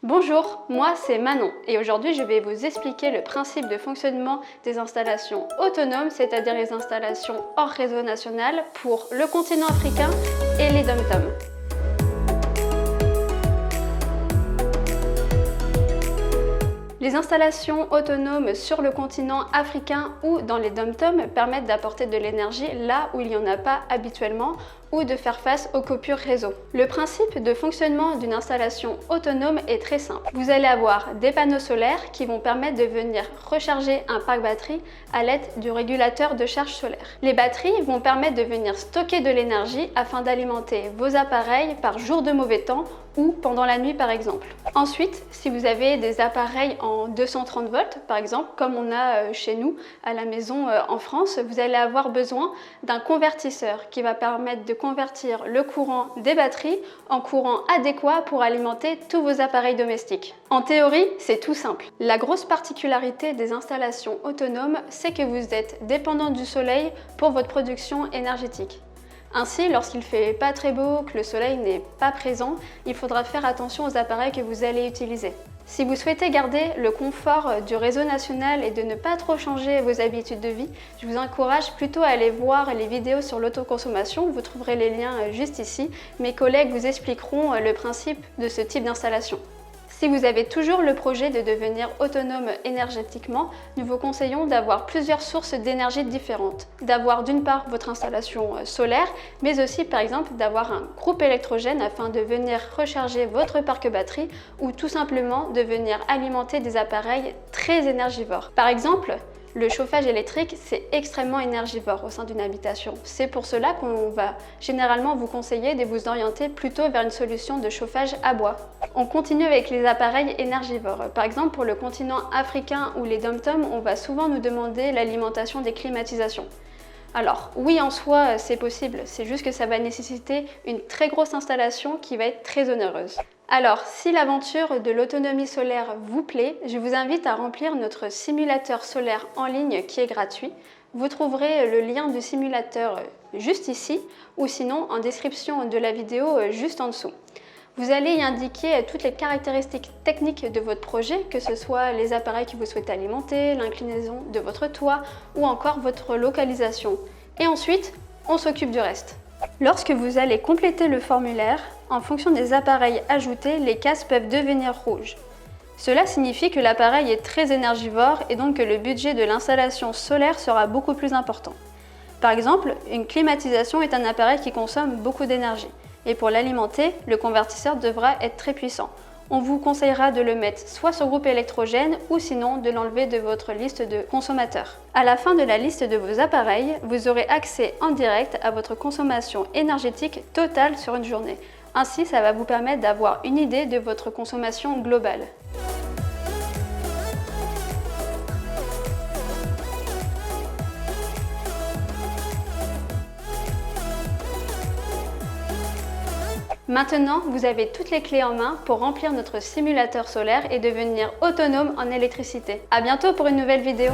Bonjour, moi c'est Manon et aujourd'hui je vais vous expliquer le principe de fonctionnement des installations autonomes, c'est-à-dire les installations hors réseau national pour le continent africain et les dom-toms. Les installations autonomes sur le continent africain ou dans les dom-toms permettent d'apporter de l'énergie là où il n'y en a pas habituellement ou de faire face aux coupures réseau. Le principe de fonctionnement d'une installation autonome est très simple. Vous allez avoir des panneaux solaires qui vont permettre de venir recharger un parc batterie à l'aide du régulateur de charge solaire. Les batteries vont permettre de venir stocker de l'énergie afin d'alimenter vos appareils par jour de mauvais temps ou pendant la nuit par exemple. Ensuite, si vous avez des appareils en 230 volts par exemple, comme on a chez nous à la maison en France, vous allez avoir besoin d'un convertisseur qui va permettre de convertir le courant des batteries en courant adéquat pour alimenter tous vos appareils domestiques. En théorie, c'est tout simple. La grosse particularité des installations autonomes, c'est que vous êtes dépendant du soleil pour votre production énergétique. Ainsi, lorsqu'il ne fait pas très beau, que le soleil n'est pas présent, il faudra faire attention aux appareils que vous allez utiliser. Si vous souhaitez garder le confort du réseau national et de ne pas trop changer vos habitudes de vie, je vous encourage plutôt à aller voir les vidéos sur l'autoconsommation. Vous trouverez les liens juste ici. Mes collègues vous expliqueront le principe de ce type d'installation. Si vous avez toujours le projet de devenir autonome énergétiquement, nous vous conseillons d'avoir plusieurs sources d'énergie différentes. D'avoir d'une part votre installation solaire, mais aussi par exemple d'avoir un groupe électrogène afin de venir recharger votre parc batterie ou tout simplement de venir alimenter des appareils très énergivores. Par exemple, le chauffage électrique, c'est extrêmement énergivore au sein d'une habitation. C'est pour cela qu'on va généralement vous conseiller de vous orienter plutôt vers une solution de chauffage à bois. On continue avec les appareils énergivores. Par exemple, pour le continent africain ou les dom-toms, on va souvent nous demander l'alimentation des climatisations. Alors oui, en soi, c'est possible, c'est juste que ça va nécessiter une très grosse installation qui va être très onéreuse. Alors, si l'aventure de l'autonomie solaire vous plaît, je vous invite à remplir notre simulateur solaire en ligne qui est gratuit. Vous trouverez le lien du simulateur juste ici ou sinon en description de la vidéo juste en dessous. Vous allez y indiquer toutes les caractéristiques techniques de votre projet, que ce soit les appareils que vous souhaitez alimenter, l'inclinaison de votre toit ou encore votre localisation. Et ensuite, on s'occupe du reste. Lorsque vous allez compléter le formulaire, en fonction des appareils ajoutés, les cases peuvent devenir rouges. Cela signifie que l'appareil est très énergivore et donc que le budget de l'installation solaire sera beaucoup plus important. Par exemple, une climatisation est un appareil qui consomme beaucoup d'énergie. Et pour l'alimenter, le convertisseur devra être très puissant. On vous conseillera de le mettre soit sur groupe électrogène ou sinon de l'enlever de votre liste de consommateurs. À la fin de la liste de vos appareils, vous aurez accès en direct à votre consommation énergétique totale sur une journée. Ainsi, ça va vous permettre d'avoir une idée de votre consommation globale. Maintenant, vous avez toutes les clés en main pour remplir notre simulateur solaire et devenir autonome en électricité. À bientôt pour une nouvelle vidéo.